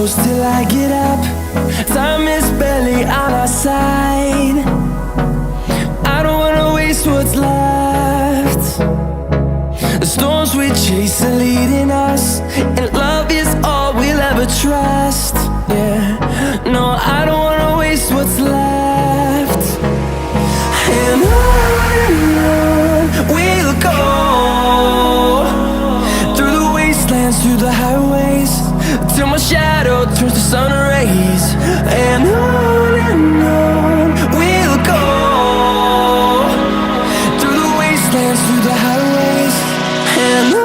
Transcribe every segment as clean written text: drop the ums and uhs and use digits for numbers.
close till I get up. Time is barely on our side. I don't wanna waste what's left. The storms we chase are leading us, and love is all we'll ever trust. Yeah, no, I don't wanna waste what's left. And on we'll go, through the wastelands, through the highways, till my shadow turns to sun rays. And on we'll go, through the wastelands, through the highways, and on.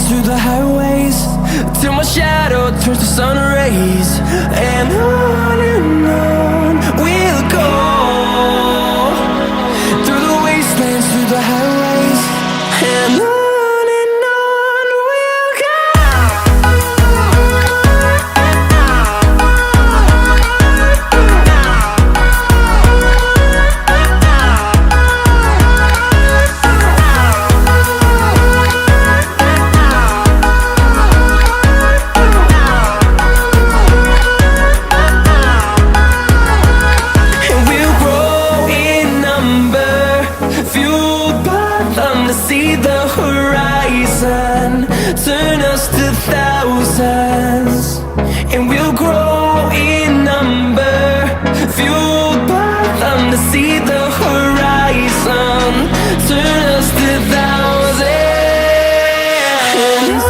Through the highways, till my shadow turns to sun rays. And on we'll go, through the wastelands, through the highways, and on. See the horizon turn us to thousands, and we'll grow in number, fueled by them. To see the horizon turn us to thousands, and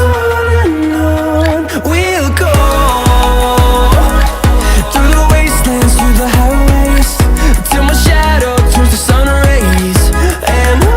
on we'll go, through the wastelands, through the highways, till my shadow turns to sun rays. And on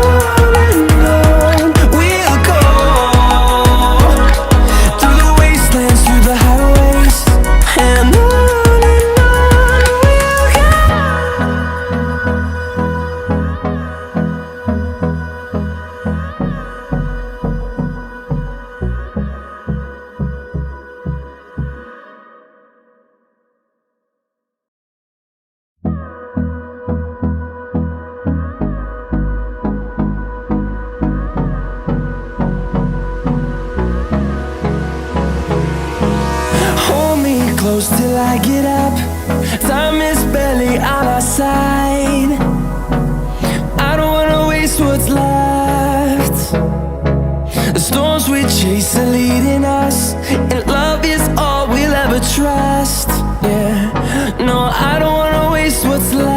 close till I get up. Time is barely on our side. I don't wanna waste what's left. The storms we chase are leading us, and love is all we'll ever trust. Yeah, no, I don't wanna waste what's left.